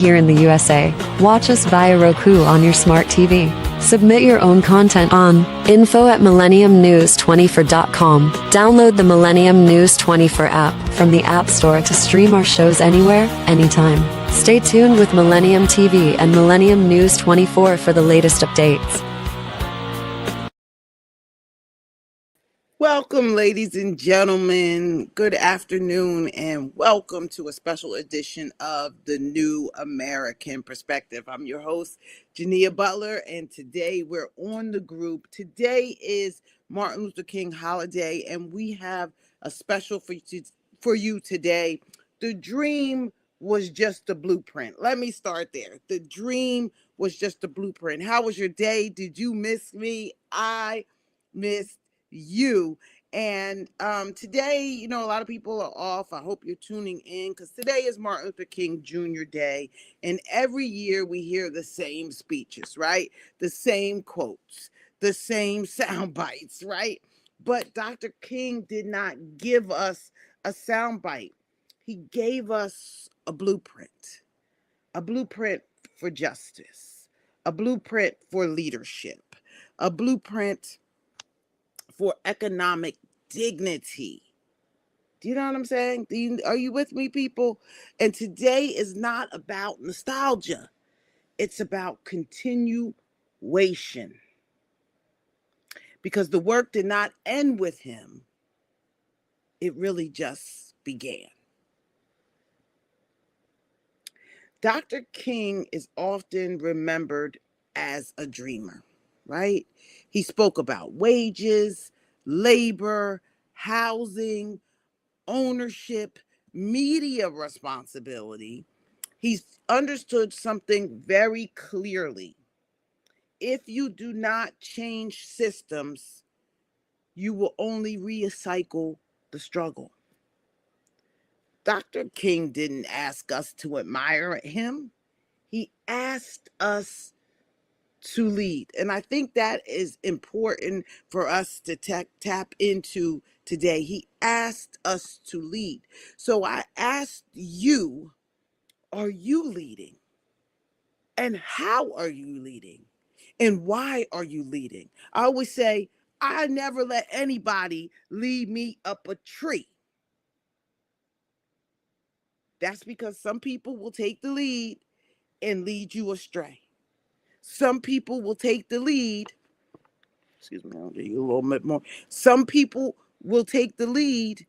Here in the USA, watch us via Roku on your smart TV. Submit your own content on info@millenniumnews24.com. Download the Millennium News 24 app from the App Store to stream our shows anywhere, anytime. Stay tuned with Millennium TV and Millennium News 24 for the latest updates. Welcome, ladies and gentlemen. Good afternoon, and welcome to a special edition of the New American Perspective. I'm your host, Jineea Butler, and today we're on the group. Today is Martin Luther King holiday, and we have a special for you today. The dream was just a blueprint. Let me start there. The dream was just a blueprint. How was your day? Did you miss me? I missed you. And today, a lot of people are off. I hope you're tuning in because today is Martin Luther King Jr. Day. And every year we hear the same speeches, right? The same quotes, the same sound bites, right? But Dr. King did not give us a sound bite. He gave us a blueprint for justice, a blueprint for leadership, a blueprint for economic dignity. Do you know what I'm saying? Are you with me, people? And today is not about nostalgia. It's about continuation. Because the work did not end with him. It really just began. Dr. King is often remembered as a dreamer, right? He spoke about wages, labor, housing, ownership, media responsibility. He's understood something very clearly. If you do not change systems, you will only recycle the struggle. Dr. King didn't ask us to admire him. He asked us to lead. And I think that is important for us to tap into today. He asked us to lead. So I asked you, are you leading? And how are you leading? And why are you leading? I always say, I never let anybody lead me up a tree. That's because some people will take the lead and lead you astray. Some people will take the lead. Excuse me, I'll give you a little bit more. Some people will take the lead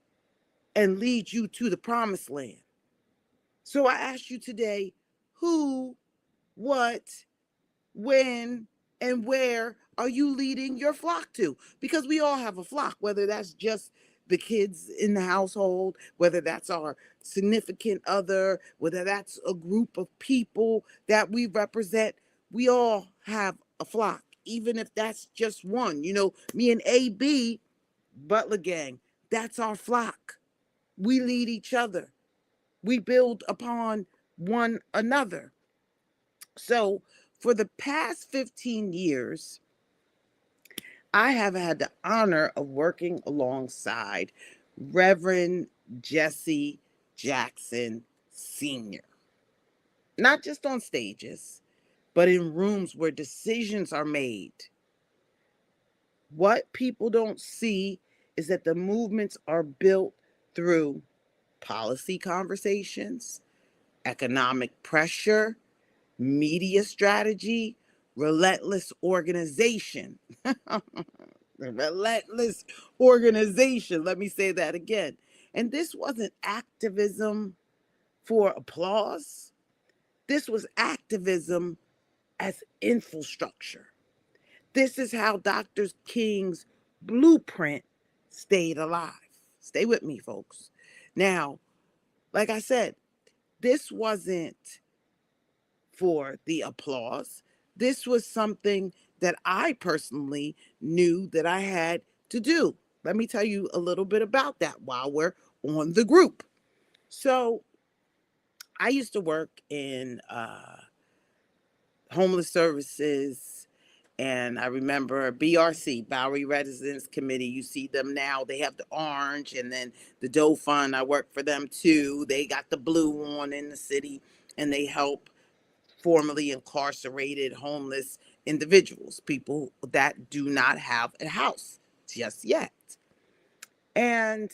and lead you to the promised land. So I ask you today, who, what, when, and where are you leading your flock to? Because we all have a flock, whether that's just the kids in the household, whether that's our significant other, whether that's a group of people that we represent. We all have a flock, even if that's just one. Me and AB, Butler Gang, that's our flock. We lead each other. We build upon one another. So for the past 15 years, I have had the honor of working alongside Reverend Jesse Jackson Sr. Not just on stages, but in rooms where decisions are made. What people don't see is that the movements are built through policy conversations, economic pressure, media strategy, relentless organization. Relentless organization. Let me say that again. And this wasn't activism for applause. This was activism as infrastructure. This is how Dr. King's blueprint stayed alive. Stay with me, folks. Now, like I said, this wasn't for the applause. This was something that I personally knew that I had to do. Let me tell you a little bit about that while we're on the group. So I used to work in homeless services, and I remember BRC, Bowery Residents Committee. You see them now. They have the orange, and then the Doe Fund. I work for them too. They got the blue on in the city, and they help formerly incarcerated homeless individuals, people that do not have a house just yet. And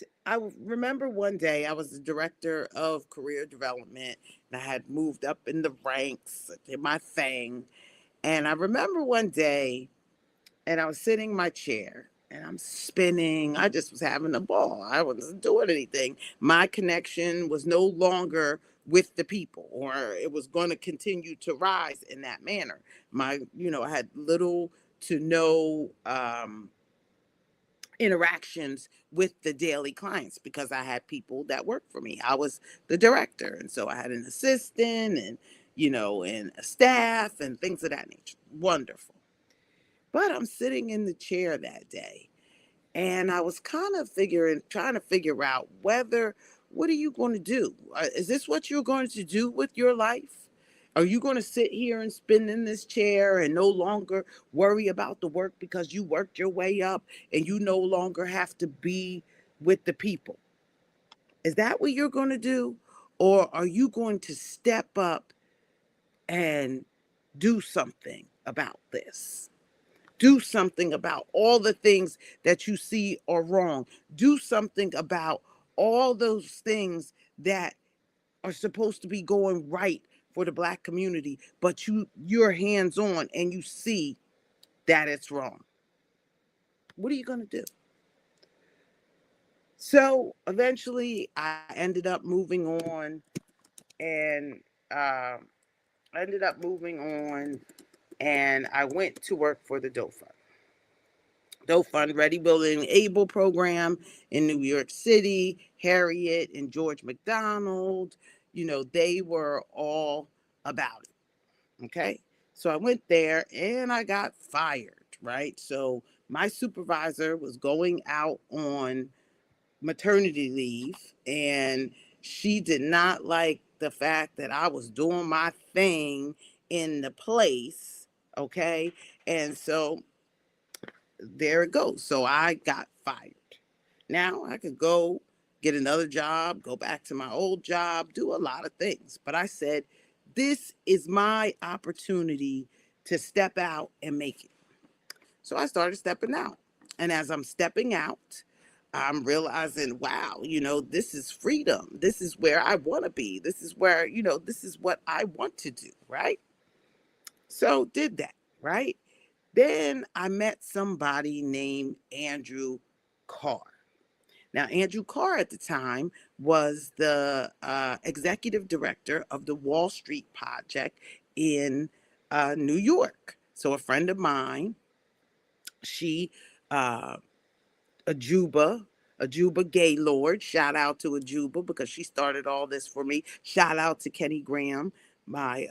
remember one day I was the director of career development and I had moved up in the ranks, in my thing. And I remember one day, and I was sitting in my chair and I'm spinning. I just was having a ball. I wasn't doing anything. My connection was no longer with the people, or it was going to continue to rise in that manner. I had little to no interactions with the daily clients because I had people that worked for me. I was the director. And so I had an assistant and a staff and things of that nature. Wonderful. But I'm sitting in the chair that day and I was kind of trying to figure out what are you going to do? Is this what you're going to do with your life? Are you going to sit here and spin in this chair and no longer worry about the work because you worked your way up and you no longer have to be with the people? Is that what you're going to do? Or are you going to step up and do something about this? Do something about all the things that you see are wrong. Do something about all those things that are supposed to be going right for the Black community, but you're hands on and you see that it's wrong. What are you going to do? So eventually I ended up moving on and I ended up moving on and I went to work for the Doe Fund Ready Building Able program in New York City. Harriet and George McDonald, they were all about it. Okay. So I went there and I got fired, right? So my supervisor was going out on maternity leave and she did not like the fact that I was doing my thing in the place. Okay. And so there it goes. So I got fired. Now I could go get another job, go back to my old job, do a lot of things. But I said, this is my opportunity to step out and make it. So I started stepping out. And as I'm stepping out, I'm realizing, wow, this is freedom. This is where I want to be. This is where, this is what I want to do, right? So did that, right? Then I met somebody named Andrew Carr. Now, Andrew Carr at the time was the executive director of the Wall Street Project in New York. So a friend of mine, she, uh, Ajuba Gaylord, shout out to Ajuba because she started all this for me. Shout out to Kenny Graham, my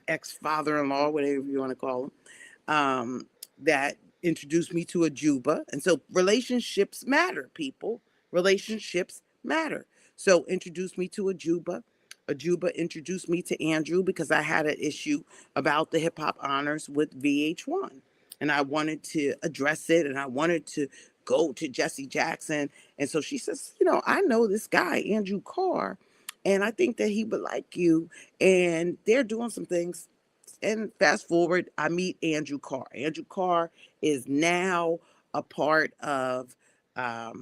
ex-father-in-law, whatever you want to call him, that introduced me to Ajuba. And so relationships matter, people. Relationships matter. So introduced me to Ajuba. Ajuba introduced me to Andrew because I had an issue about the hip hop honors with VH1. And I wanted to address it and I wanted to go to Jesse Jackson. And so she says, I know this guy, Andrew Carr, and I think that he would like you. And they're doing some things. And fast forward, I meet Andrew Carr. Andrew Carr is now a part of, I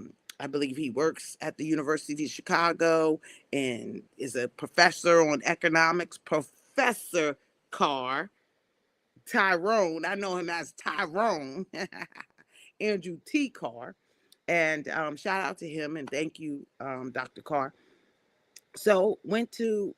believe he works at the University of Chicago and is a professor on economics. Professor Carr, Tyrone, I know him as Tyrone, Andrew T. Carr. And shout out to him and thank you, Dr. Carr. So went to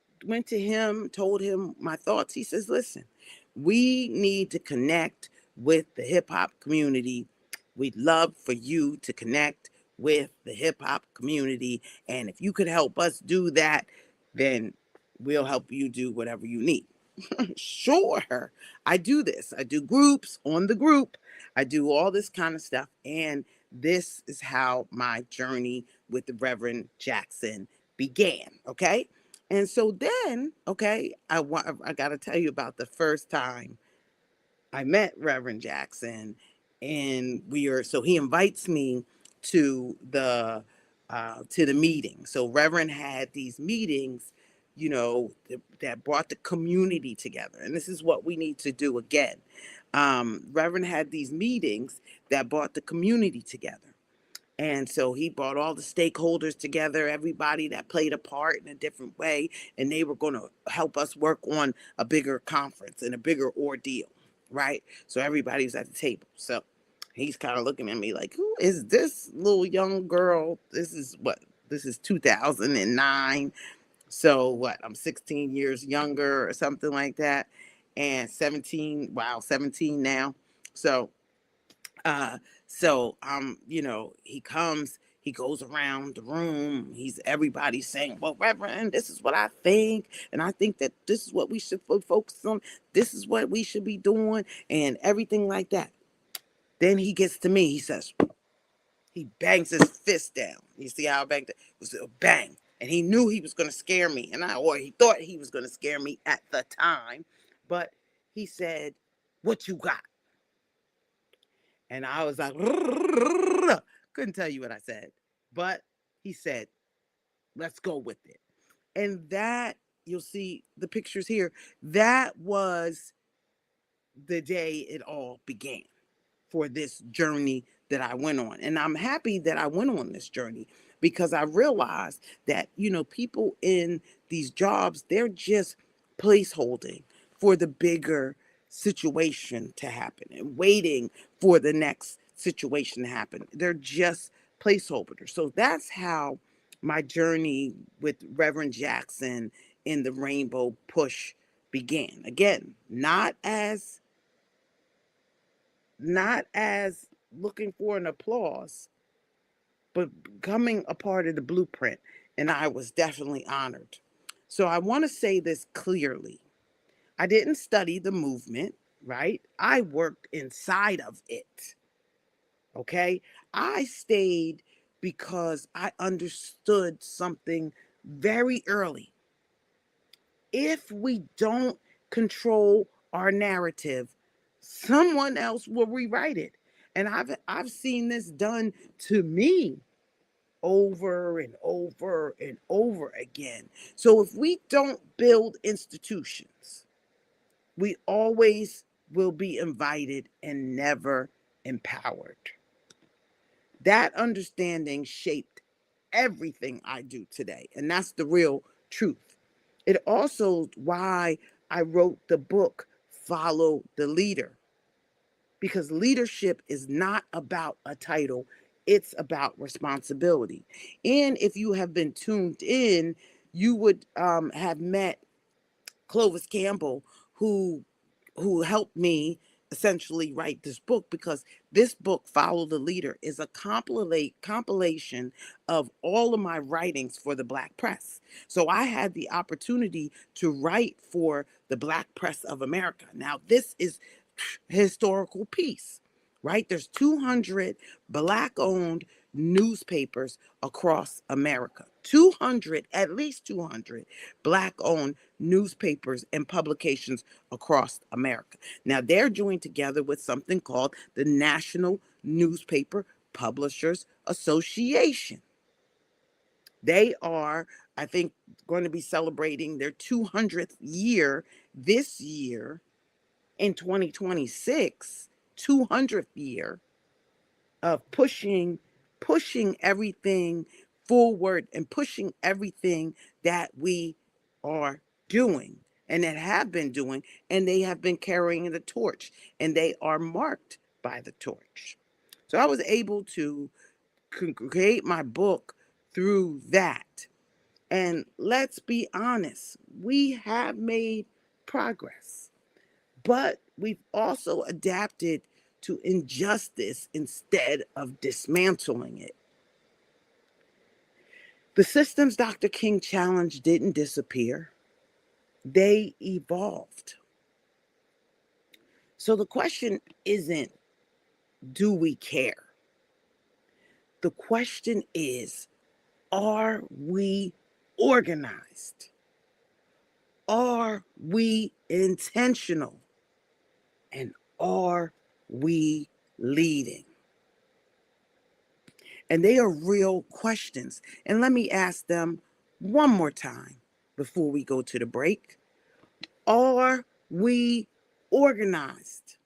him, told him my thoughts. He says, listen, we need to connect with the hip hop community. We'd love for you to connect with the hip hop community. And if you could help us do that, then we'll help you do whatever you need. Sure, I do this. I do groups on the group. I do all this kind of stuff. And this is how my journey with the Reverend Jackson began. Okay. And so then, okay, I got to tell you about the first time I met Reverend Jackson, and so he invites me to the meeting. So Reverend had these meetings that brought the community together. And this is what we need to do again. Reverend had these meetings that brought the community together. And so he brought all the stakeholders together, everybody that played a part in a different way, and they were going to help us work on a bigger conference and a bigger ordeal, right? So everybody was at the table. So he's kind of looking at me like, who is this little young girl? This is 2009. So what? I'm 16 years younger or something like that. And 17, wow, 17 now. So uh, he goes around the room. Everybody saying, well, Reverend, this is what I think. And I think that this is what we should focus on. This is what we should be doing and everything like that. Then he gets to me. He bangs his fist down. You see how I banged it? It was a bang. And he knew he was going to scare me. Or he thought he was going to scare me at the time. But he said, what you got? And I was like, couldn't tell you what I said. But he said, let's go with it. And that, you'll see the pictures here, that was the day it all began for this journey that I went on. And I'm happy that I went on this journey because I realized that, people in these jobs, they're just placeholding for the bigger situation to happen and waiting for the next situation to happen. They're just placeholders. So that's how my journey with Reverend Jackson in the Rainbow Push began. Again, not as looking for an applause, but becoming a part of the blueprint. And I was definitely honored. So I want to say this clearly. I didn't study the movement, right? I worked inside of it. Okay. I stayed because I understood something very early. If we don't control our narrative, someone else will rewrite it. And I've seen this done to me over and over and over again. So if we don't build institutions, we always will be invited and never empowered. That understanding shaped everything I do today. And that's the real truth. It also why I wrote the book, Follow the Leader, because leadership is not about a title. It's about responsibility. And if you have been tuned in, you would have met Clovis Campbell, who helped me essentially write this book, because this book, Follow the Leader, is a compilation of all of my writings for the Black press. So I had the opportunity to write for the Black press of America. Now, this is historical piece, right? There's 200 Black owned newspapers across America. 200, at least 200 Black owned newspapers and publications across America. Now they're joined together with something called the National Newspaper Publishers Association. They are, I think, going to be celebrating their 200th year this year in 2026, 200th year of pushing everything forward and pushing everything that we are doing and that have been doing, and they have been carrying the torch, and they are marked by the torch. So I was able to create my book through that. And let's be honest, we have made progress, but we've also adapted to injustice instead of dismantling it. The systems Dr. King challenged didn't disappear, they evolved. So the question isn't, do we care? The question is, are we organized? Are we intentional? And are we leading? And they are real questions. And let me ask them one more time before we go to the break. Are we organized?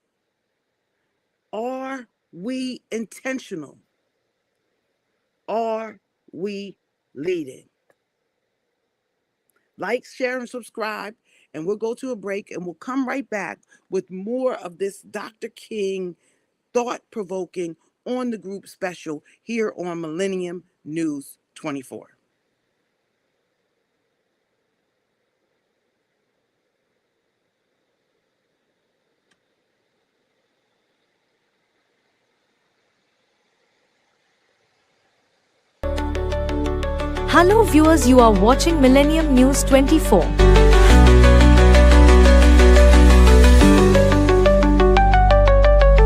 Are we intentional? Are we leading? Like, share, and subscribe. And we'll go to a break and we'll come right back with more of this Dr. King thought-provoking on the group special here on Millennium News 24. Hello viewers, you are watching Millennium News 24.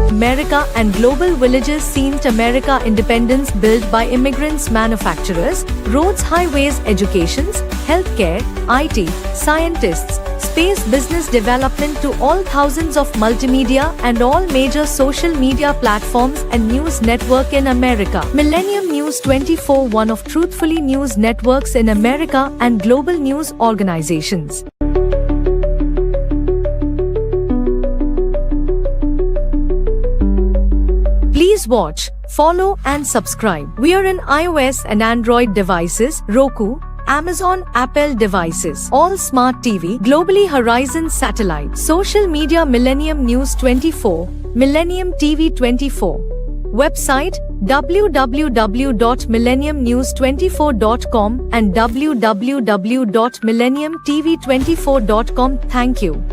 America and global villages seen to America independence built by immigrants, manufacturers, roads, highways, educations, healthcare, IT, scientists, space, business development to all thousands of multimedia and all major social media platforms and news network in America. Millennium News 24, one of truthfully news networks in America and global news organizations. Please watch, follow and subscribe. We are in iOS and Android devices, Roku, Amazon, Apple devices, all smart TV, globally Horizon satellite, social media Millennium News 24, Millennium TV 24. Website www.millenniumnews24.com and www.millenniumtv24.com. Thank you.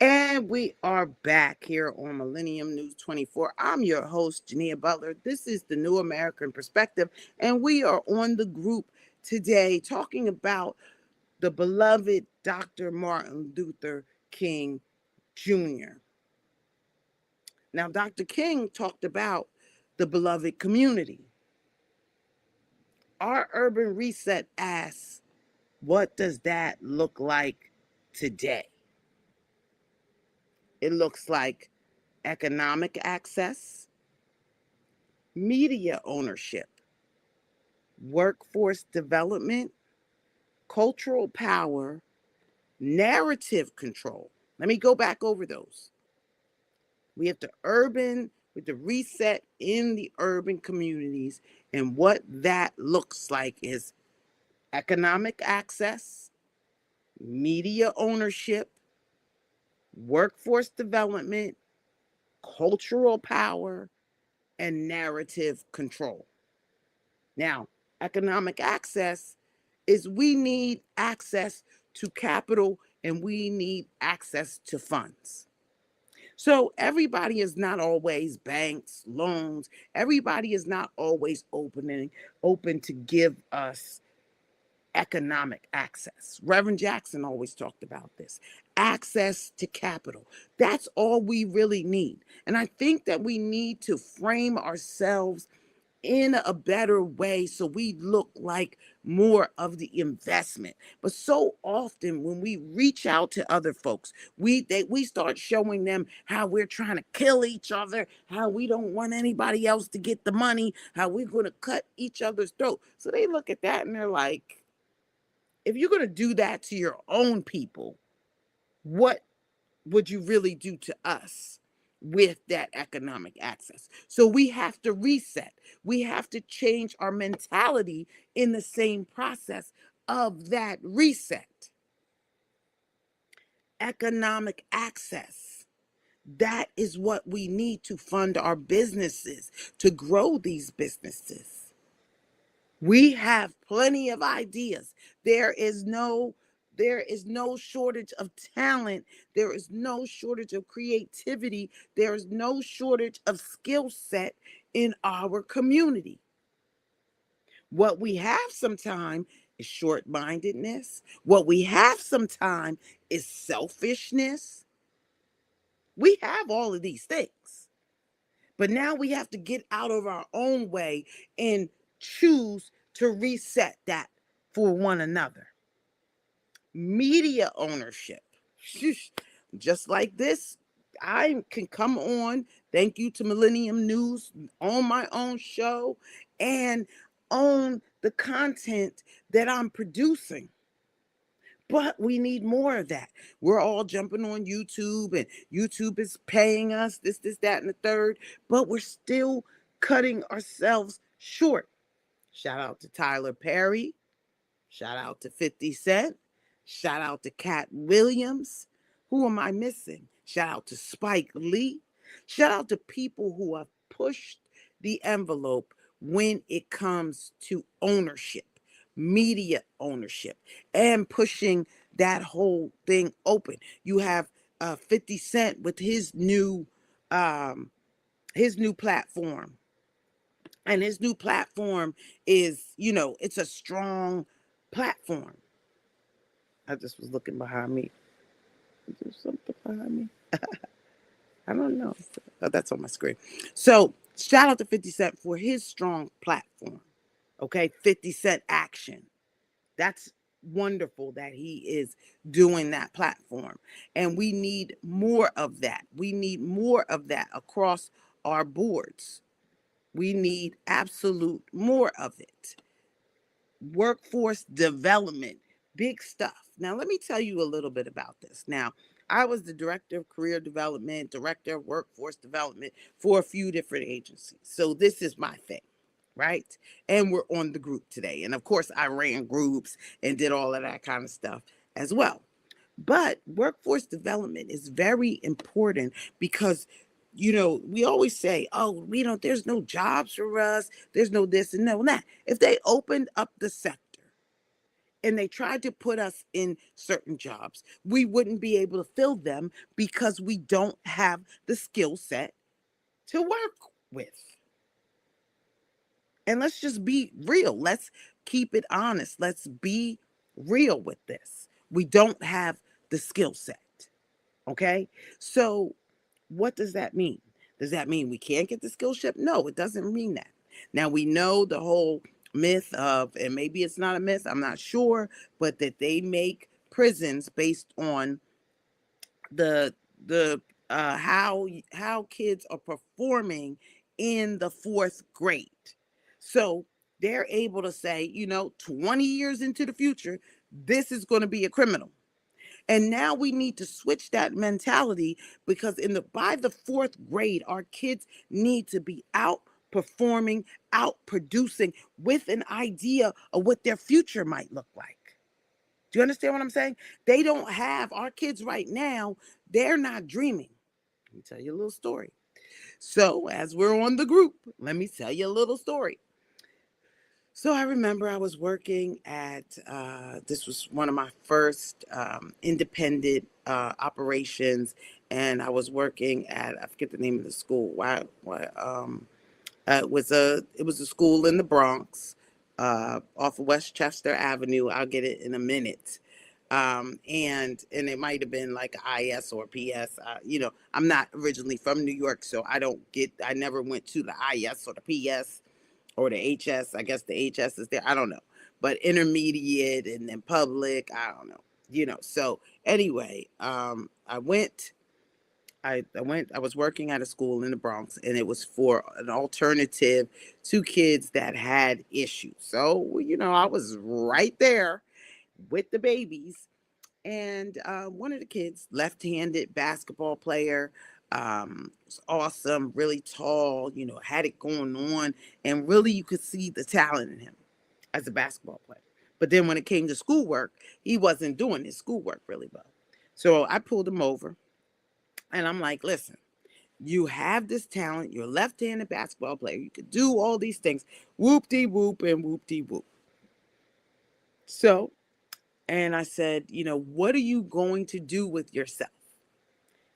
And we are back here on Millennium News 24. I'm your host, Jineea Butler. This is the New American Perspective, and we are on the group today talking about the beloved Dr. Martin Luther King Jr. Now, Dr. King talked about the beloved community. Our urban reset asks, what does that look like today? It looks like economic access, media ownership, workforce development, cultural power, narrative control. Let me go back over those. We have the reset in the urban communities, and what that looks like is economic access, media ownership, workforce development, cultural power, and narrative control. Now, economic access is we need access to capital and we need access to funds. So everybody is not always banks, loans. Everybody is not always open to give us economic access. Reverend Jackson always talked about this. Access to capital. That's all we really need. And I think that we need to frame ourselves in a better way so we look like more of the investment. But so often when we reach out to other folks, we start showing them how we're trying to kill each other, how we don't want anybody else to get the money, how we're going to cut each other's throat. So they look at that and they're like, if you're going to do that to your own people, what would you really do to us with that economic access? So we have to reset. We have to change our mentality in the same process of that reset. Economic access. That is what we need to fund our businesses, to grow these businesses. We have plenty of ideas. There is no shortage of talent. There is no shortage of creativity. There is no shortage of skill set in our community. What we have sometimes is short-mindedness. What we have sometimes is selfishness. We have all of these things. But now we have to get out of our own way and choose to reset that for one another. Media ownership. Just like this, I can come on, thank you to Millennium News, on my own show and own the content that I'm producing. But we need more of that. We're all jumping on YouTube, and YouTube is paying us this, that, and the third, but we're still cutting ourselves short. Shout out to Tyler Perry. Shout out to 50 Cent. Shout out to Cat Williams. Who am I missing? Shout out to Spike Lee. Shout out to people who have pushed the envelope when it comes to ownership, media ownership, and pushing that whole thing open. You have 50 Cent with um, his new platform. And his new platform is, it's a strong platform. I just was looking behind me. Is there something behind me? I don't know. Oh, that's on my screen. So shout out to 50 Cent for his strong platform. Okay, 50 Cent Action. That's wonderful that he is doing that platform. And we need more of that. We need more of that across our boards. We need absolute more of it. Workforce development, big stuff. Now, let me tell you a little bit about this. Now, I was the director of career development, director of workforce development for a few different agencies. So this is my thing, right? And we're on the group today. And of course, I ran groups and did all of that kind of stuff as well. But workforce development is very important because, we always say, oh, there's no jobs for us. There's no this and no that. If they opened up the sector and they tried to put us in certain jobs, we wouldn't be able to fill them because we don't have the skill set to work with. And let's just be real. Let's keep it honest. Let's be real with this. We don't have the skill set. Okay? So what does that mean? Does that mean we can't get the skill set? No, it doesn't mean that. Now, we know the whole myth of, and maybe it's not a myth, I'm not sure, but that they make prisons based on the how kids are performing in the fourth grade. So they're able to say, 20 years into the future, this is going to be a criminal. And now we need to switch that mentality because by the fourth grade, our kids need to be outperforming, out producing with an idea of what their future might look like. Do you understand what I'm saying? They don't have, our kids right now, they're not dreaming. Let me tell you a little story. So as we're on the group, let me tell you a little story. So I remember I was working at, this was one of my first independent operations, and I was working at, I forget the name of the school. It was a school in the Bronx, off of Westchester Avenue. I'll get it in a minute. And it might have been like IS or PS. I'm not originally from New York, so I never went to the IS or the PS. Or the HS, I guess the HS is there. I don't know. But intermediate and then public, I don't know. So anyway, I was working at a school in the Bronx, and it was for an alternative to kids that had issues. So, I was right there with the babies. And one of the kids, left-handed basketball player, was awesome, really tall, had it going on, and really you could see the talent in him as a basketball player. But then when it came to schoolwork, he wasn't doing his schoolwork really well. So I pulled him over, and I'm like, listen, you have this talent, you're a left-handed basketball player, you could do all these things, whoop-de-whoop and whoop-de-whoop. So, and I said, what are you going to do with yourself?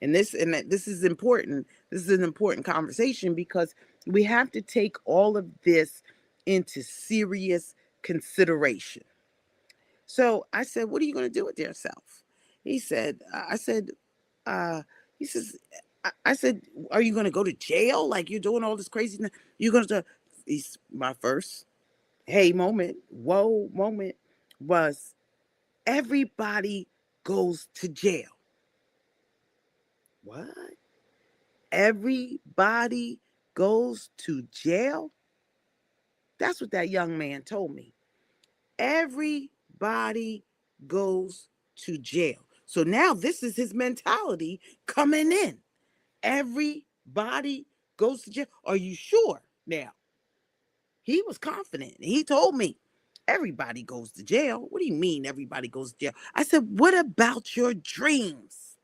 And this is important. This is an important conversation because we have to take all of this into serious consideration. So I said, what are you going to do with yourself? He said, I said, he says, I said, are you going to go to jail? Like you're doing all this crazy. You're going to, my first whoa moment was everybody goes to jail. What? Everybody goes to jail? That's what that young man told me. Everybody goes to jail. So now this is his mentality coming in. Everybody goes to jail. Are you sure? Now, he was confident. He told me, everybody goes to jail. What do you mean everybody goes to jail? I said, what about your dreams?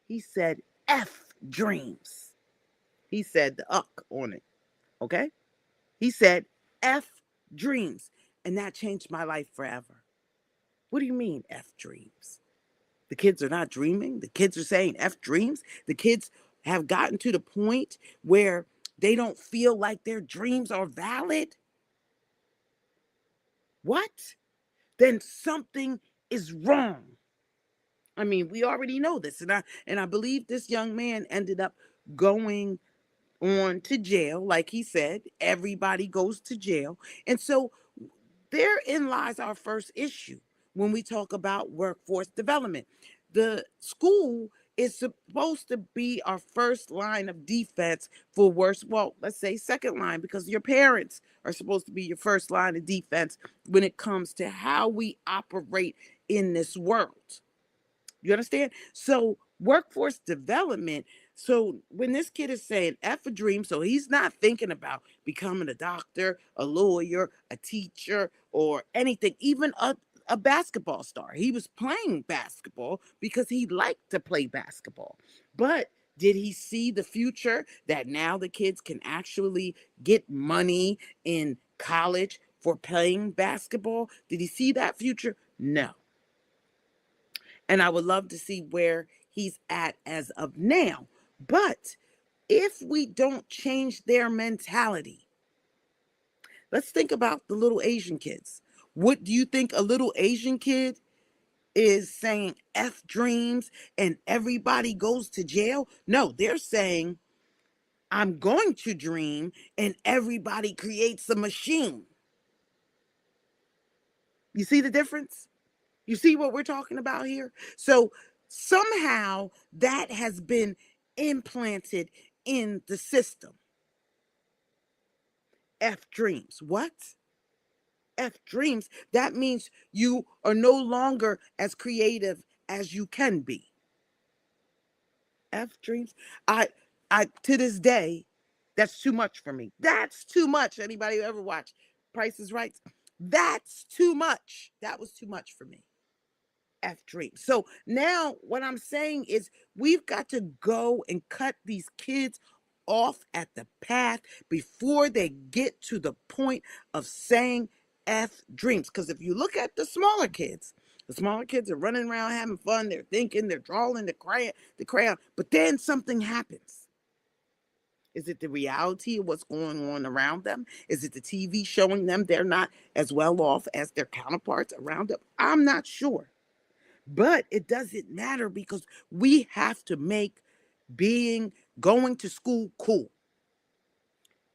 He said, F dreams. He said the uck on it. Okay? He said, F dreams. And that changed my life forever. What do you mean, F dreams? The kids are not dreaming. The kids are saying F dreams. The kids have gotten to the point where they don't feel like their dreams are valid. What? Then something is wrong. I mean, we already know this. And I believe this young man ended up going on to jail. Like he said, everybody goes to jail. And so therein lies our first issue when we talk about workforce development. The school is supposed to be our first line of defense for worse, well, let's say second line, because your parents are supposed to be your first line of defense when it comes to how we operate in this world. You understand? So workforce development. So when this kid is saying F a dream, so he's not thinking about becoming a doctor, a lawyer, a teacher, or anything, even a basketball star. He was playing basketball because he liked to play basketball. But did he see the future that now the kids can actually get money in college for playing basketball? Did he see that future? No. And I would love to see where he's at as of now. But if we don't change their mentality, let's think about the little Asian kids. What do you think a little Asian kid is saying F dreams and everybody goes to jail? No, they're saying, I'm going to dream and everybody creates a machine. You see the difference? You see what we're talking about here? So somehow that has been implanted in the system. F dreams. What? F dreams. That means you are no longer as creative as you can be. F dreams. I to this day, that's too much for me. That's too much. Anybody who ever watched Price is Right? That's too much. That was too much for me. F dreams. So now what I'm saying is we've got to go and cut these kids off at the path before they get to the point of saying F dreams. Because if you look at the smaller kids are running around having fun. They're thinking, they're drawing the crayon. But then something happens. Is it the reality of what's going on around them? Is it the TV showing them they're not as well off as their counterparts around them? I'm not sure. But it doesn't matter because we have to make going to school cool.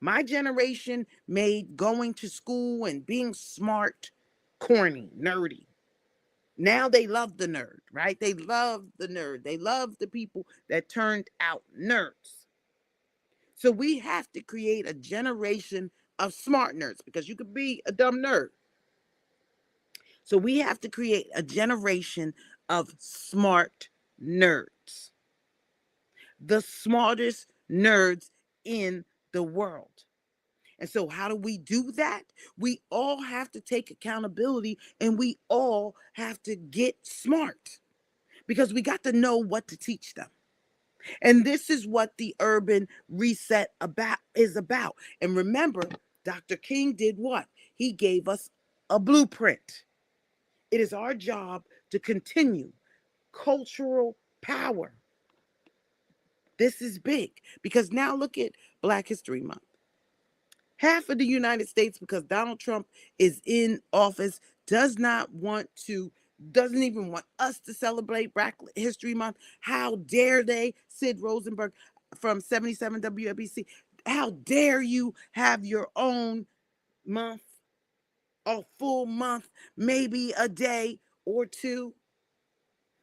My generation made going to school and being smart corny, nerdy. Now they love the nerd, right? They love the nerd. They love the people that turned out nerds. So we have to create a generation of smart nerds because you could be a dumb nerd. So we have to create a generation of smart nerds. The smartest nerds in the world. And so how do we do that? We all have to take accountability and we all have to get smart because we got to know what to teach them. And this is what the urban reset is about. And remember, Dr. King did what? He gave us a blueprint. It is our job to continue cultural power. This is big because now look at Black History Month. Half of the United States, because Donald Trump is in office, doesn't even want us to celebrate Black History Month. How dare they? Sid Rosenberg from 77 WABC. How dare you have your own month, a full month, maybe a day or two,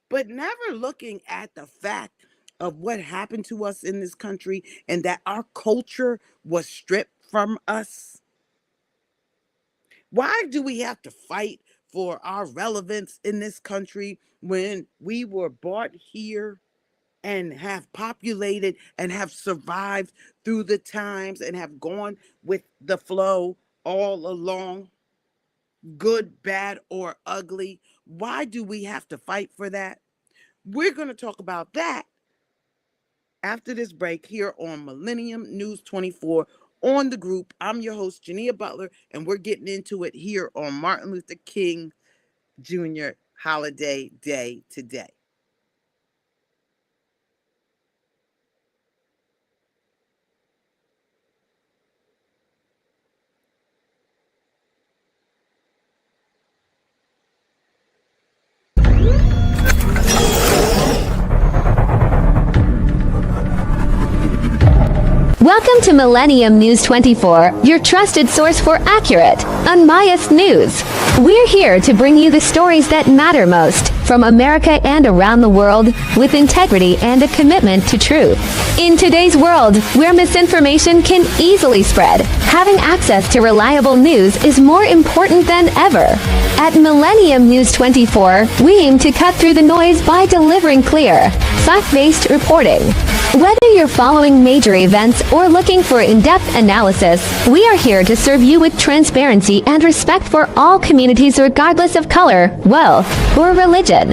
but never looking at the fact of what happened to us in this country and that our culture was stripped from us. Why do we have to fight for our relevance in this country when we were brought here and have populated and have survived through the times and have gone with the flow all along, good, bad, or ugly? Why do we have to fight for that? We're going to talk about that after this break here on Millennium News 24 on the group. I'm your host, Jineea Butler, and we're getting into it here on Martin Luther King Jr. Holiday Day today. Welcome to Millennium News 24, your trusted source for accurate, unbiased news. We're here to bring you the stories that matter most from America and around the world with integrity and a commitment to truth. In today's world, where misinformation can easily spread, having access to reliable news is more important than ever. At Millennium News 24, we aim to cut through the noise by delivering clear, fact-based reporting. Whether you're following major events or looking for in-depth analysis, we are here to serve you with transparency and respect for all communities regardless of color, wealth, or religion.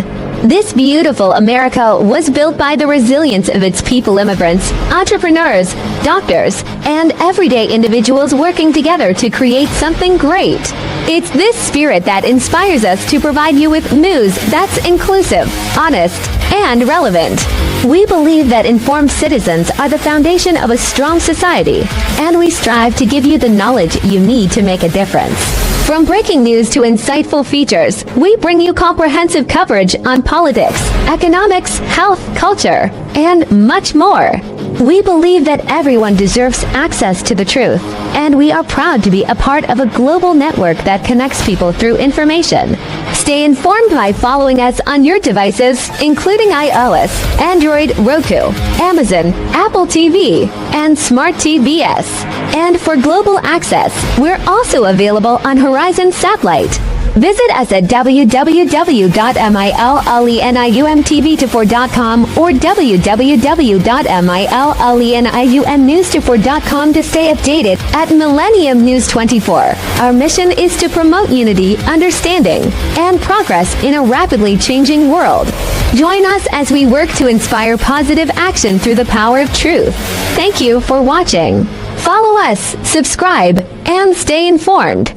This beautiful America was built by the resilience of its people, immigrants, entrepreneurs, doctors, and everyday individuals working together to create something great. It's this spirit that inspires us to provide you with news that's inclusive, honest, and relevant. We believe that informed citizens are the foundation of a strong society, and we strive to give you the knowledge you need to make a difference. From breaking news to insightful features, we bring you comprehensive coverage on politics, economics, health, culture, and much more. We believe that everyone deserves access to the truth, and we are proud to be a part of a global network that connects people through information. Stay informed by following us on your devices, including iOS, Android, Roku, Amazon, Apple TV, and Smart TVS. And for global access, we're also available on Horizon Satellite. Visit us at www.millenniumtv24.com or www.millenniumnews24.com to stay updated at Millennium News 24. Our mission is to promote unity, understanding, and progress in a rapidly changing world. Join us as we work to inspire positive action through the power of truth. Thank you for watching. Follow us, subscribe, and stay informed.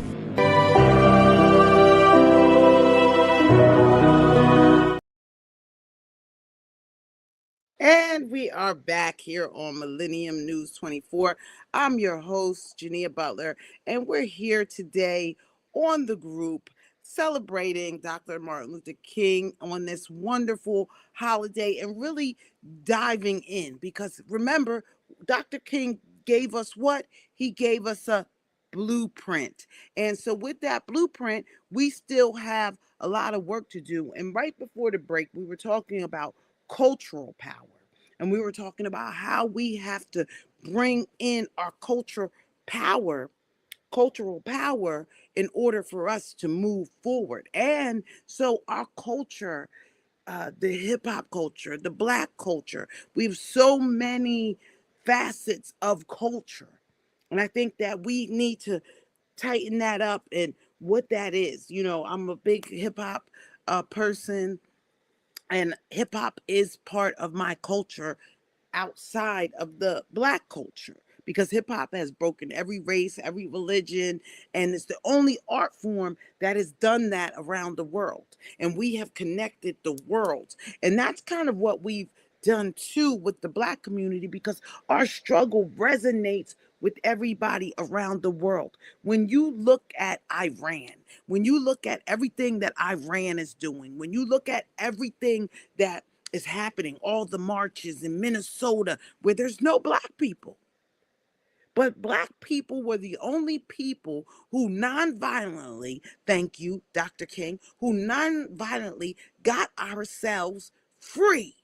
And we are back here on Millennium News 24. I'm your host, Jineea Butler, and we're here today on the group celebrating Dr. Martin Luther King on this wonderful holiday and really diving in because remember, Dr. King gave us what? He gave us a blueprint. And so with that blueprint, we still have a lot of work to do. And right before the break, we were talking about cultural power. And we were talking about how we have to bring in our cultural power in order for us to move forward. And so our culture, the hip hop culture, the Black culture, we have so many facets of culture. And I think that we need to tighten that up and what that is. You know, I'm a big hip hop person, and hip hop is part of my culture outside of the Black culture because hip hop has broken every race, every religion, and it's the only art form that has done that around the world. And we have connected the world. And that's kind of what we've done too with the Black community because our struggle resonates with everybody around the world. When you look at Iran, when you look at everything that Iran is doing, when you look at everything that is happening, all the marches in Minnesota where there's no Black people. But Black people were the only people who nonviolently, thank you, Dr. King, who nonviolently got ourselves free.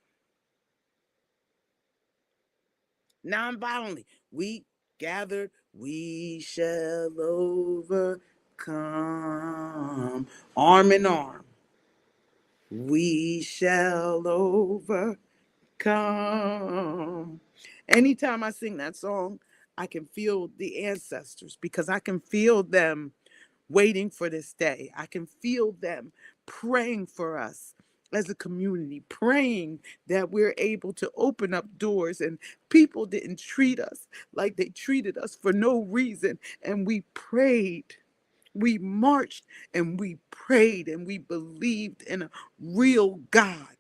Nonviolently. We gathered, we shall overcome. overcome. Arm in arm, we shall overcome. Anytime I sing that song, I can feel the ancestors because I can feel them waiting for this day. I can feel them praying for us as a community, praying that we're able to open up doors and people didn't treat us like they treated us for no reason. And we prayed, we marched, and we prayed, and we believed in a real God.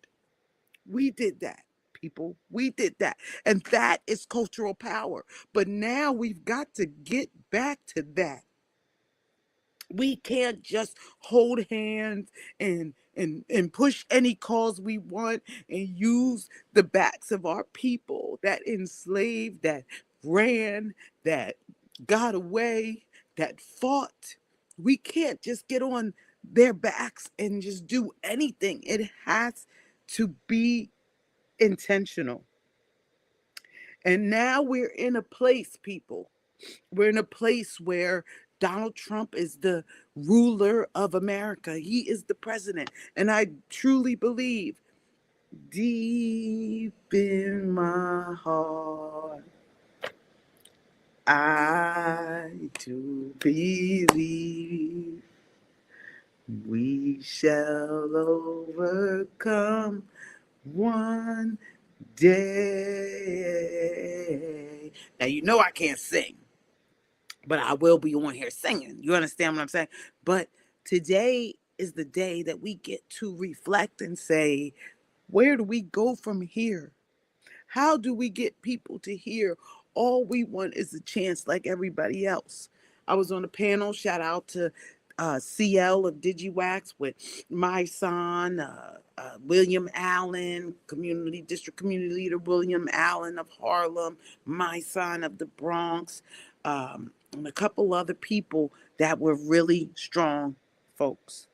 We did that. People, we did that. And that is cultural power. But now we've got to get back to that. We can't just hold hands and push any cause we want and use the backs of our people that enslaved, that ran, that got away, that fought. We can't just get on their backs and just do anything. It has to be intentional. And now we're in a place, people. We're in a place where Donald Trump is the ruler of America. He is the president. And I truly believe deep in my heart, I do believe we shall overcome one day. Now, you know I can't sing, but I will be on here singing. You understand what I'm saying? But today is the day that we get to reflect and say, where do we go from here? How do we get people to hear all we want is a chance like everybody else? I was on a panel, shout out to CL of DigiWax with my son, William Allen, district community leader William Allen of Harlem, my son of the Bronx, and a couple other people that were really strong folks.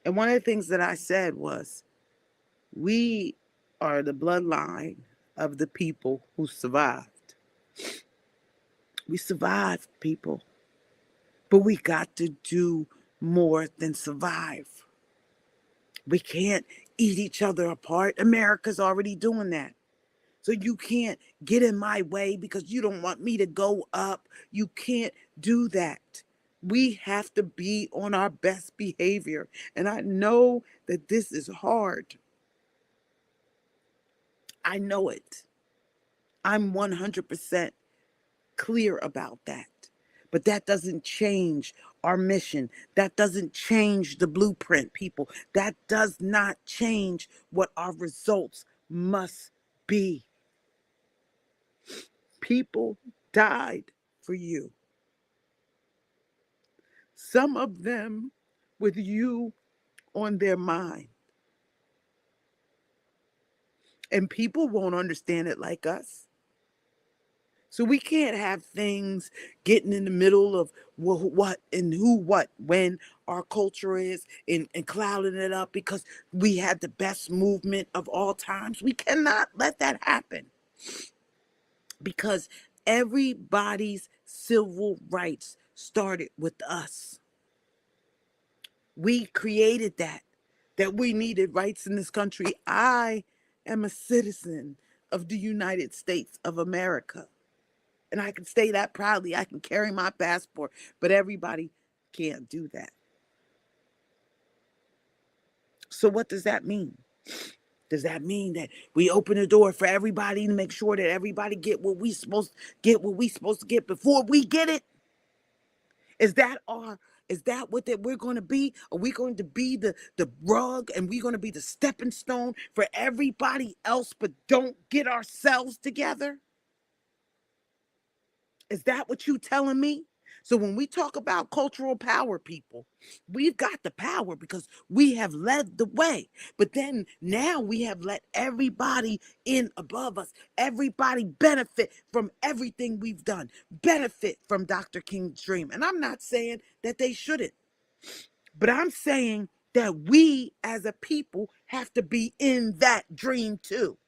And one of the things that I said was, we are the bloodline of the people who survived. We survived, people. But we got to do more than survive. We can't eat each other apart. America's already doing that. So you can't get in my way because you don't want me to go up. You can't do that. We have to be on our best behavior. And I know that this is hard. I know it. I'm 100% clear about that. But that doesn't change our mission. That doesn't change the blueprint, people. That does not change what our results must be. People died for you. Some of them with you on their mind. And people won't understand it like us. So we can't have things getting in the middle of what and who, what, when our culture is and clouding it up because we had the best movement of all times. We cannot let that happen because everybody's civil rights started with us. We created that we needed rights in this country. I am a citizen of the United States of America. And I can say that proudly. I can carry my passport, but everybody can't do that. So what does that mean? Does that mean that we open the door for everybody to make sure that everybody get what we supposed to get before we get it? Is that what that we're going to be? Are we going to be the rug and we're going to be the stepping stone for everybody else, but don't get ourselves together? Is that what you telling me? So when we talk about cultural power, people, we've got the power because we have led the way. But then now we have let everybody in above us. Everybody benefit from everything we've done. Benefit from Dr. King's dream. And I'm not saying that they shouldn't. But I'm saying that we as a people have to be in that dream too.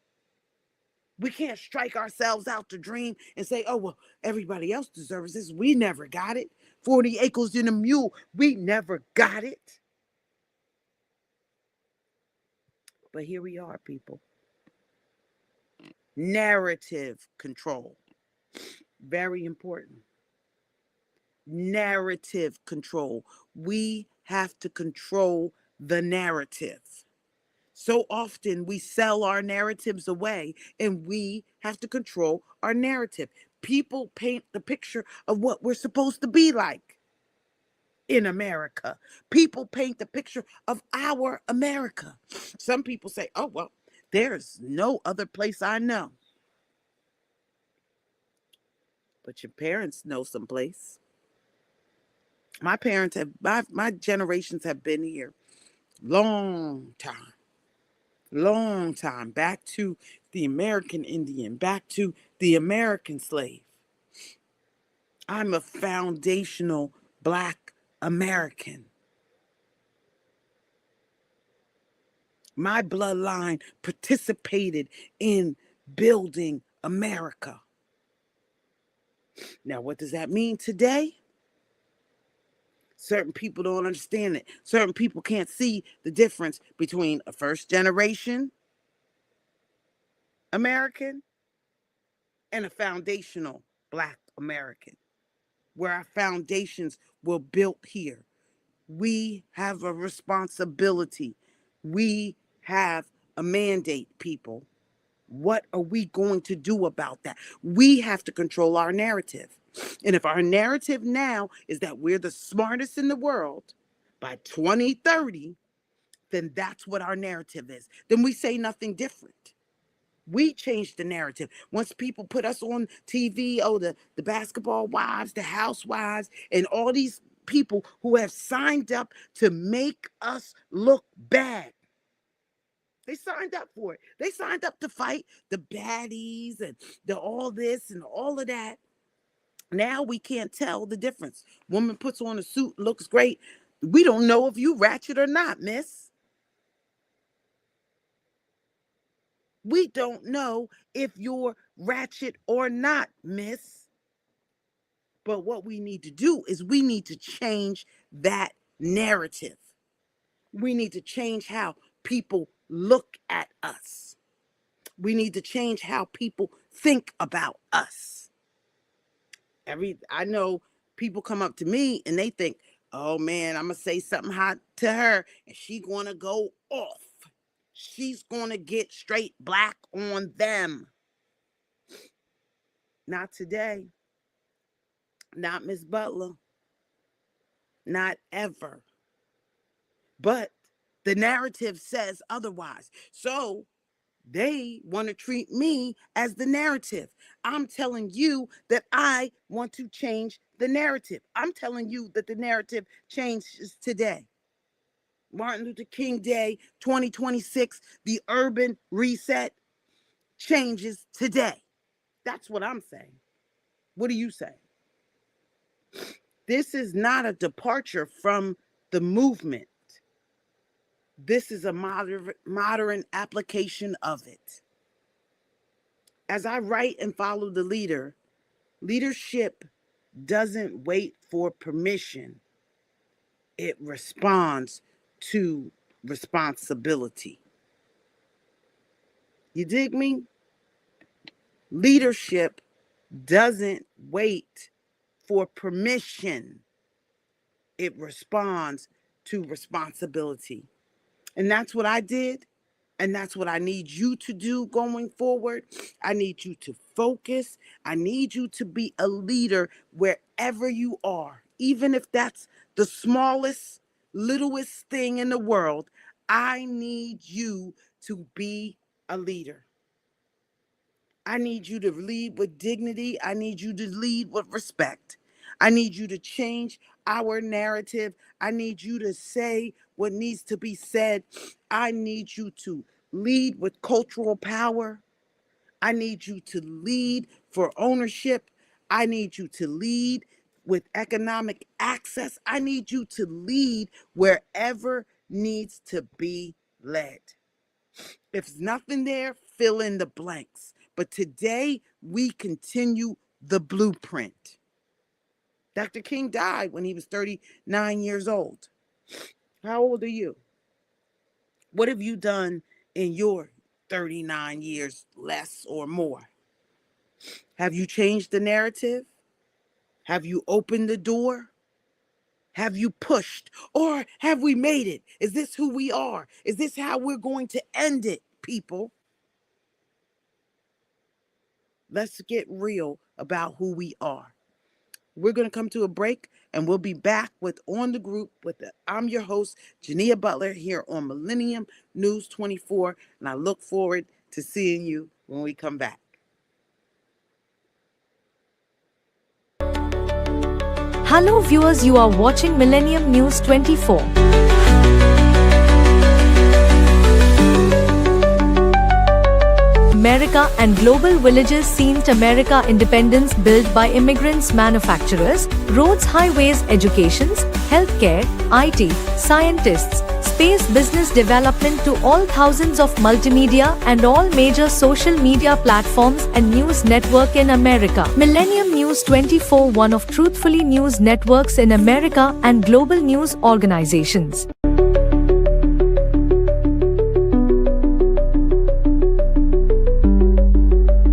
We can't strike ourselves out the dream and say, oh, well, everybody else deserves this. We never got it. 40 acres and a mule. We never got it. But here we are, people. Narrative control. Very important. Narrative control. We have to control the narrative. So often we sell our narratives away and we have to control our narrative. People paint the picture of what we're supposed to be like in America. People paint the picture of our America. Some people say, oh, well, there's no other place I know. But your parents know someplace. My parents have, my generations have been here long time. Long time, back to the American Indian, back to the American slave. I'm a foundational Black American. My bloodline participated in building America. Now, what does that mean today? Certain people don't understand it. Certain people can't see the difference between a first generation American and a foundational Black American, where our foundations were built here. We have a responsibility. We have a mandate, people. What are we going to do about that? We have to control our narrative. And if our narrative now is that we're the smartest in the world by 2030, then that's what our narrative is. Then we say nothing different. We change the narrative. Once people put us on TV, oh, the basketball wives, the housewives, and all these people who have signed up to make us look bad. They signed up for it. They signed up to fight the baddies and the all this and all of that. Now we can't tell the difference. Woman puts on a suit, looks great. We don't know if you ratchet or not, miss. We don't know if you're ratchet or not, miss. But what we need to do is we need to change that narrative. We need to change how people look at us. We need to change how people think about us. I know people come up to me and they think, oh man, I'm going to say something hot to her and she's going to go off. She's going to get straight black on them. Not today. Not Miss Butler. Not ever. But the narrative says otherwise. So they want to treat me as the narrative. I'm telling you that I want to change the narrative. I'm telling you that the narrative changes today. Martin Luther King Day 2026, the urban reset changes today. That's what I'm saying. What do you say? This is not a departure from the movement. This is a modern application of it. As I write and follow the leader, leadership doesn't wait for permission. It responds to responsibility. You dig me? Leadership doesn't wait for permission. It responds to responsibility. And that's what I did. And that's what I need you to do going forward. I need you to focus. I need you to be a leader wherever you are. Even if that's the smallest, littlest thing in the world, I need you to be a leader. I need you to lead with dignity. I need you to lead with respect. I need you to change our narrative. I need you to say what needs to be said. I need you to lead with cultural power. I need you to lead for ownership. I need you to lead with economic access. I need you to lead wherever needs to be led. If there's nothing there, fill in the blanks. But today we continue the blueprint. Dr. King died when he was 39 years old. How old are you? What have you done in your 39 years, less or more? Have you changed the narrative? Have you opened the door? Have you pushed? Or have we made it? Is this who we are? Is this how we're going to end it, people? Let's get real about who we are. We're going to come to a break and we'll be back with On the Group I'm your host, Jineea Butler, here on Millennium News 24. And I look forward to seeing you when we come back. Hello viewers, you are watching Millennium News 24. America and global villages seen America independence built by immigrants, manufacturers, roads, highways, educations, healthcare, IT, scientists, space business development to all thousands of multimedia and all major social media platforms and news network in America. Millennium News 24, one of truthfully news networks in America and global news organizations.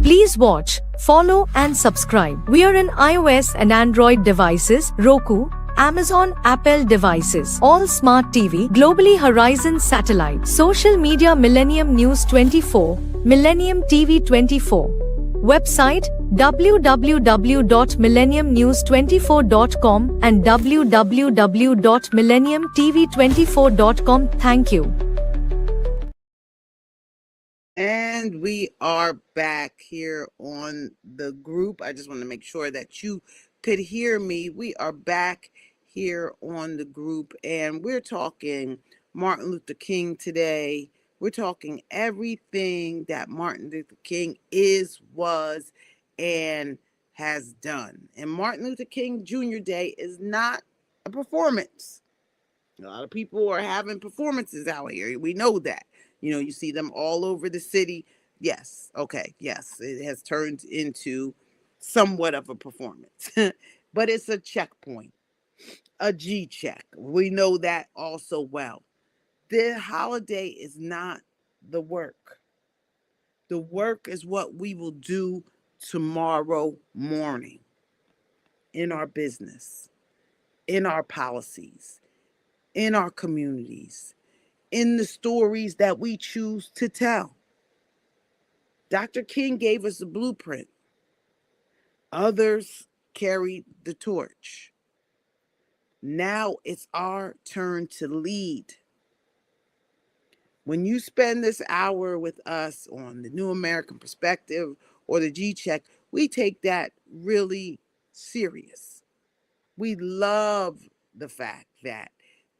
Please watch, follow and subscribe. We are in iOS and Android devices, Roku, Amazon, Apple devices, all smart TV, globally Horizon satellite, social media Millennium News 24, Millennium TV 24. Website www.millenniumnews24.com and www.millenniumtv24.com. Thank you. And we are back here on the group. I just want to make sure that you could hear me. We are back here on the group and we're talking Martin Luther King today. We're talking everything that Martin Luther King is, was, and has done. And Martin Luther King Jr. Day is not a performance. A lot of people are having performances out here. We know that. You see them all over the city. Yes. Okay. Yes. It has turned into somewhat of a performance, but it's a checkpoint, a G check. We know that also well. The holiday is not the work. The work is what we will do tomorrow morning in our business, in our policies, in our communities, in the stories that we choose to tell. Dr. King gave us a blueprint. Others carried the torch. Now it's our turn to lead. When you spend this hour with us on the New American Perspective or the G-Check, we take that really serious. We love the fact that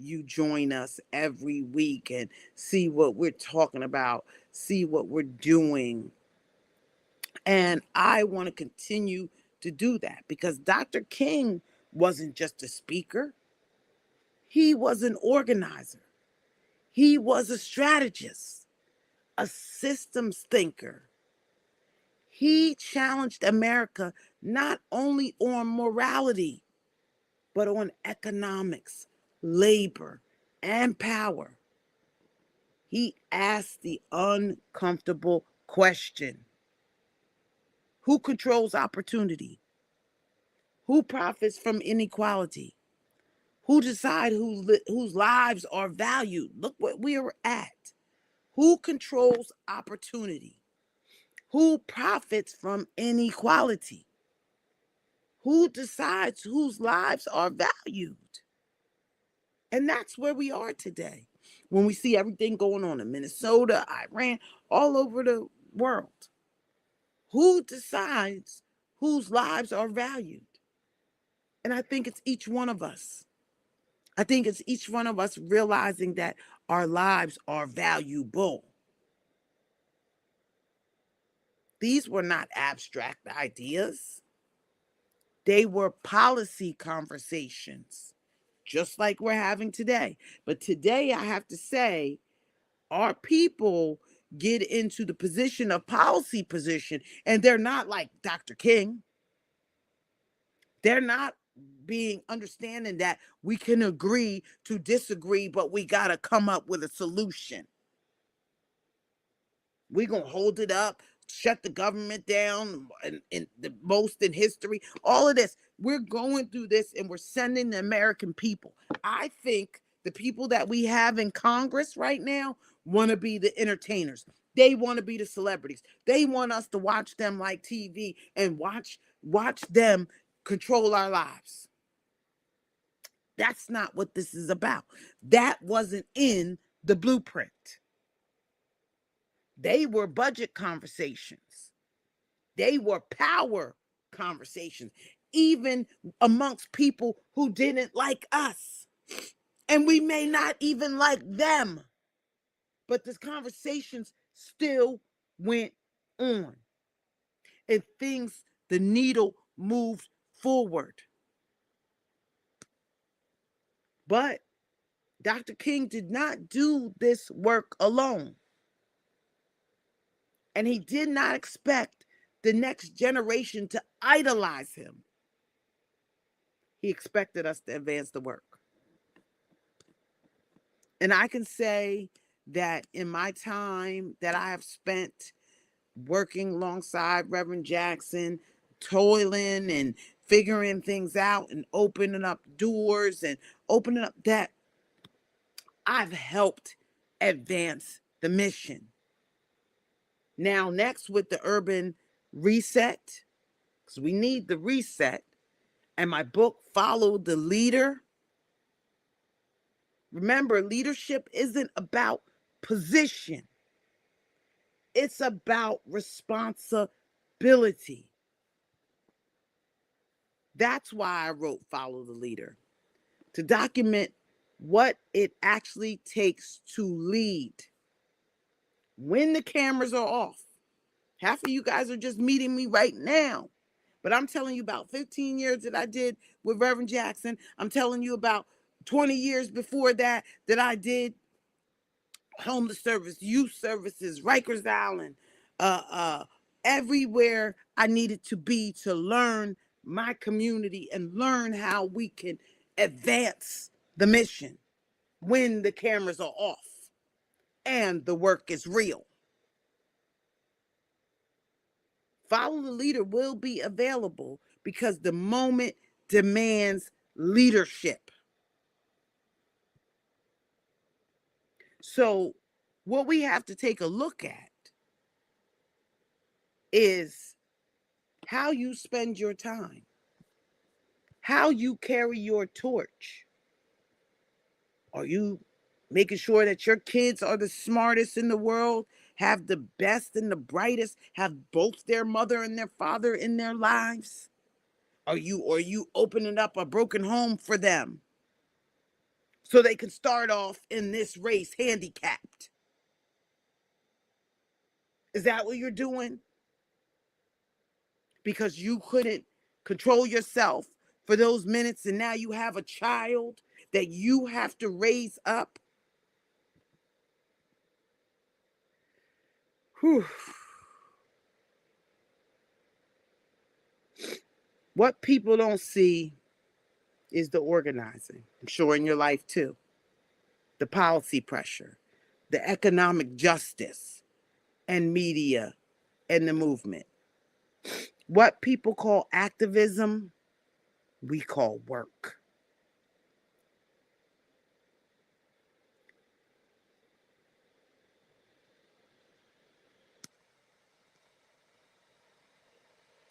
you join us every week and see what we're talking about, see what we're doing. And I want to continue to do that because Dr. King wasn't just a speaker. He was an organizer. He was a strategist, a systems thinker. He challenged America not only on morality, but on economics, labor, and power. He asked the uncomfortable question: who controls opportunity? Who profits from inequality? Who decides whose lives are valued? Look what we are at. Who controls opportunity? Who profits from inequality? Who decides whose lives are valued? And that's where we are today. When we see everything going on in Minnesota, Iran, all over the world. Who decides whose lives are valued? And I think it's each one of us. I think it's each one of us realizing that our lives are valuable. These were not abstract ideas. They were policy conversations, just like we're having today. But today, I have to say, our people get into the position of policy position, and they're not like Dr. King. They're not being understanding that we can agree to disagree, but we got to come up with a solution. We're going to hold it up, shut the government down, and the most in history. All of this. We're going through this and we're sending the American people. I think the people that we have in Congress right now want to be the entertainers. They want to be the celebrities. They want us to watch them like TV and watch them control our lives. That's not what this is about. That wasn't in the blueprint. They were budget conversations. They were power conversations, even amongst people who didn't like us. And we may not even like them. But the conversations still went on. And the needle moved forward. But Dr. King did not do this work alone. And he did not expect the next generation to idolize him. He expected us to advance the work. And I can say that in my time that I have spent working alongside Reverend Jackson, toiling and figuring things out and opening up doors and opening up that, I've helped advance the mission. Now, next with the urban reset, because we need the reset, and my book, Follow the Leader. Remember, leadership isn't about position. It's about responsibility. That's why I wrote Follow the Leader, to document what it actually takes to lead when the cameras are off. Half of you guys are just meeting me right now. But I'm telling you about 15 years that I did with Reverend Jackson. I'm telling you about 20 years before that I did homeless service, youth services, Rikers Island, everywhere I needed to be to learn my community and learn how we can advance the mission when the cameras are off and the work is real. Follow the Leader will be available because the moment demands leadership. So what we have to take a look at is how you spend your time, how you carry your torch. Are you making sure that your kids are the smartest in the world, have the best and the brightest, have both their mother and their father in their lives? Are you opening up a broken home for them so they can start off in this race handicapped? Is that what you're doing? Because you couldn't control yourself for those minutes and now you have a child that you have to raise up? Whew. What people don't see is the organizing. I'm sure in your life too. The policy pressure, the economic justice, and media and the movement. What people call activism, we call work.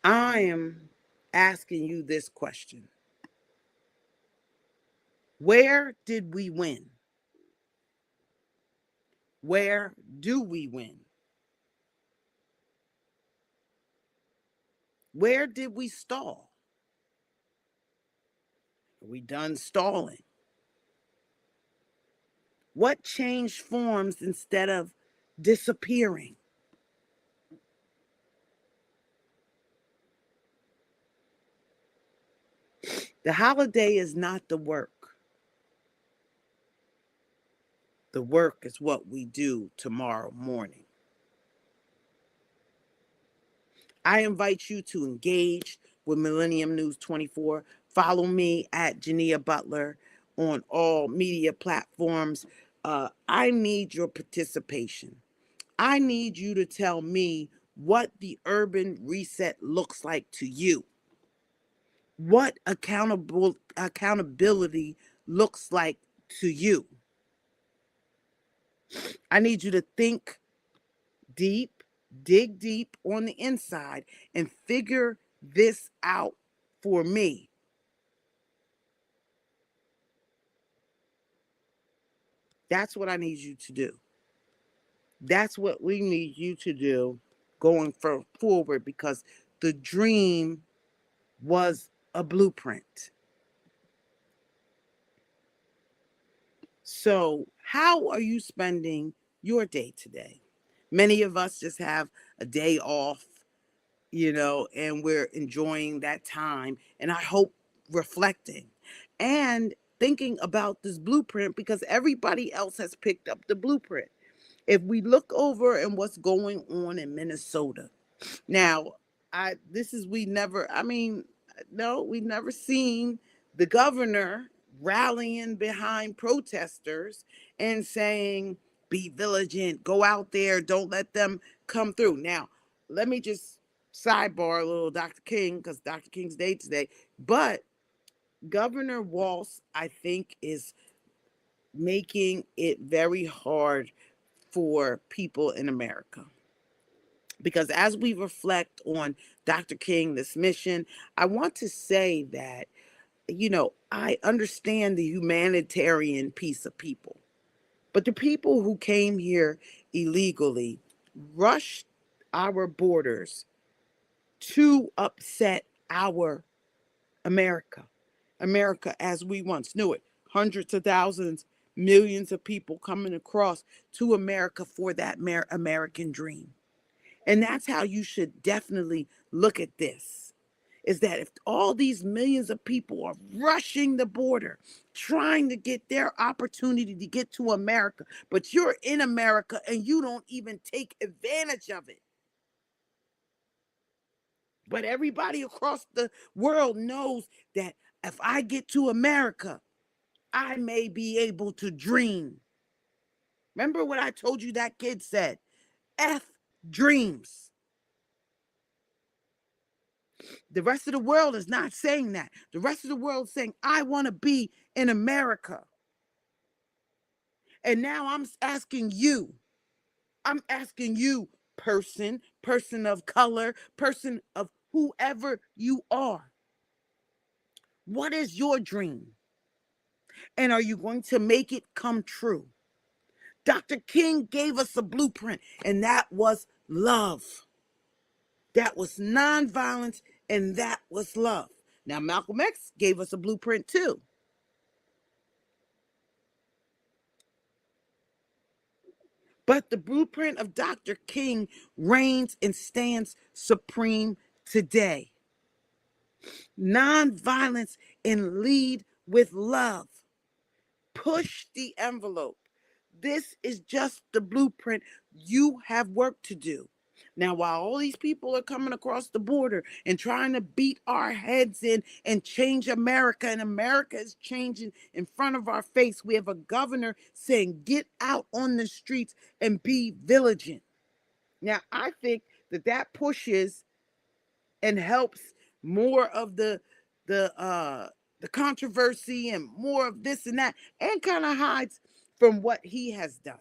I am asking you this question. Where did we win? Where do we win? Where did we stall? Are we done stalling? What changed forms instead of disappearing? The holiday is not the work. The work is what we do tomorrow morning. I invite you to engage with Millennium News 24. Follow me at Jineea Butler on all media platforms. I need your participation. I need you to tell me what the urban reset looks like to you. What accountability looks like to you. I need you to think deep, dig deep on the inside, and figure this out for me. That's what I need you to do. That's what we need you to do going forward, because the dream was a blueprint. So, how are you spending your day today? Many of us just have a day off, and we're enjoying that time. And I hope reflecting and thinking about this blueprint, because everybody else has picked up the blueprint. If we look over and what's going on in Minnesota now, we never, no, we've never seen the governor rallying behind protesters and saying, be vigilant, go out there, don't let them come through. Now, let me just sidebar a little Dr. King, because Dr. King's day today. But Governor Walz, I think, is making it very hard for people in America. Because as we reflect on Dr. King, this mission, I want to say that, I understand the humanitarian piece of people, but the people who came here illegally rushed our borders to upset our America, America as we once knew it. Hundreds of thousands, millions of people coming across to America for that American dream. And that's how you should definitely look at this, is that if all these millions of people are rushing the border, trying to get their opportunity to get to America, but you're in America and you don't even take advantage of it. But everybody across the world knows that if I get to America, I may be able to dream. Remember what I told you that kid said? F dreams. The rest of the world is not saying that. The rest of the world is saying, I want to be in America. And now I'm asking you, person of color, person of whoever you are. What is your dream? And are you going to make it come true? Dr. King gave us a blueprint, and that was love. That was nonviolence, and that was love. Now, Malcolm X gave us a blueprint too. But the blueprint of Dr. King reigns and stands supreme today. Nonviolence and lead with love. Push the envelope. This is just the blueprint. You have work to do. Now, while all these people are coming across the border and trying to beat our heads in and change America, and America is changing in front of our face, we have a governor saying, get out on the streets and be vigilant. Now, I think that pushes and helps more of the controversy and more of this and that, and kind of hides from what he has done.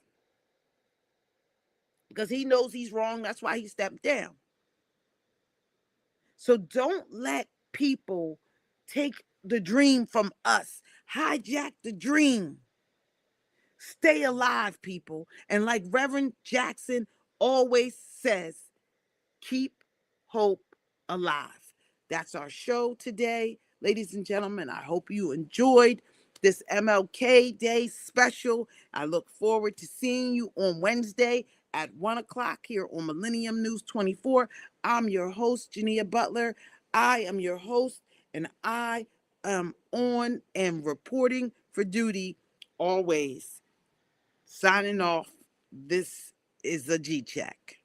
Because he knows he's wrong. That's why he stepped down. So don't let people take the dream from us. Hijack the dream. Stay alive, people. And like Reverend Jackson always says, keep hope alive. That's our show today. Ladies and gentlemen, I hope you enjoyed this MLK Day special. I look forward to seeing you on Wednesday at 1 o'clock here on Millennium News 24. I'm your host, Jineea Butler. I am your host, and I am on and reporting for duty always. Signing off. This is a G-Check.